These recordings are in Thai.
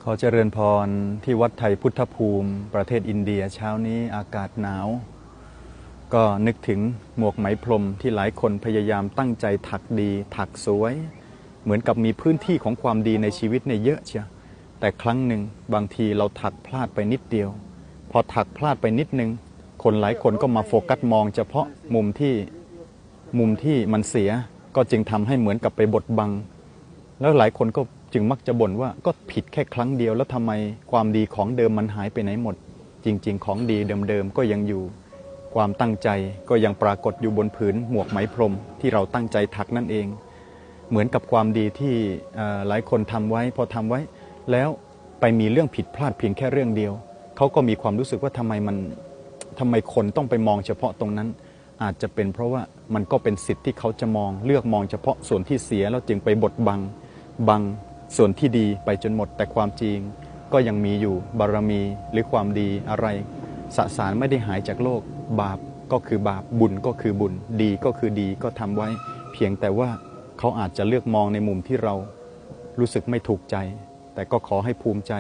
ขอเจริญพรที่วัดไทยพุทธภูมิประเทศอินเดียเช้านี้อากาศหนาวก็นึกถึงหมวกไหมพรมที่หลายคนพยายามตั้งใจถักดีถักสวยเหมือนกับมีพื้นที่ของความดีในชีวิตเนี่ยเยอะเชียวแต่ครั้งหนึ่งบางทีเราถักพลาดไปนิดเดียวพอถักพลาดไปนิดนึงคนหลายคนก็มาโฟกัสมองเฉพาะมุมที่มันเสียก็จึงทำให้เหมือนกับไปบดบังแล้วหลายคนก็จึงมักจะบ่นว่าก็ผิดแค่ครั้งเดียวแล้วทำไมความดีของเดิมมันหายไปไหนหมดจริงๆของดีเดิมๆก็ยังอยู่ความตั้งใจก็ยังปรากฏอยู่บนผืนหมวกไหมพรมที่เราตั้งใจถักนั่นเองเหมือนกับความดีที่หลายคนทำไว้พอทำไว้แล้วไปมีเรื่องผิดพลาดเพียงแค่เรื่องเดียวเขาก็มีความรู้สึกว่าทำไมคนต้องไปมองเฉพาะตรงนั้นอาจจะเป็นเพราะว่ามันก็เป็นสิทธิ์ที่เขาจะเลือกมองเฉพาะส่วนที่เสียแล้วจึงไปบดบังส่วนที่ดีไปจนหมดแต่ความจริงก็ยังมีอยู่บารมีหรือความดีอะไรสสารไม่ได้หายจากโลกบาปก็คือบาปบุญก็คือบุญดีก็คือดีก็ทำไว้เพียงแต่ว่าเขาอาจจะเลือกมองในมุมที่เรารู้สึกไม่ถูกใจแต่ก็ขอให้ภูมิใจ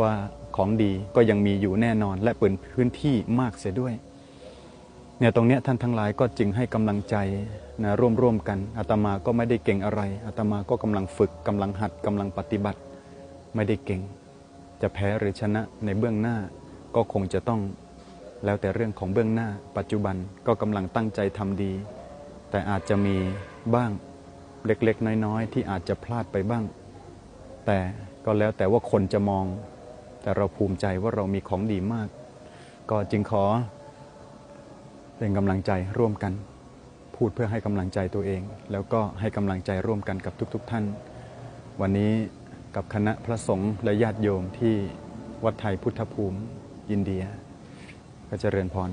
ว่าของดีก็ยังมีอยู่แน่นอนและเปิดพื้นที่มากเสียด้วยเนี่ยตรงนี้ท่านทั้งหลายก็จึงให้กำลังใจนะร่วมกันอาตมาก็ไม่ได้เก่งอะไรอาตมาก็กำลังฝึกกำลังหัดกำลังปฏิบัติไม่ได้เก่งจะแพ้หรือชนะในเบื้องหน้าก็คงจะต้องแล้วแต่เรื่องของเบื้องหน้าปัจจุบันก็กำลังตั้งใจทำดีแต่อาจจะมีบ้างเล็กๆน้อยๆที่อาจจะพลาดไปบ้างแต่ก็แล้วแต่ว่าคนจะมองแต่เราภูมิใจว่าเรามีของดีมากก็จึงขอเป็นกำลังใจร่วมกันพูดเพื่อให้กำลังใจตัวเองแล้วก็ให้กำลังใจร่วมกันกับทุกๆท่านวันนี้กับคณะพระสงฆ์และญาติโยมที่วัดไทยพุทธภูมิอินเดียก็เจริญพร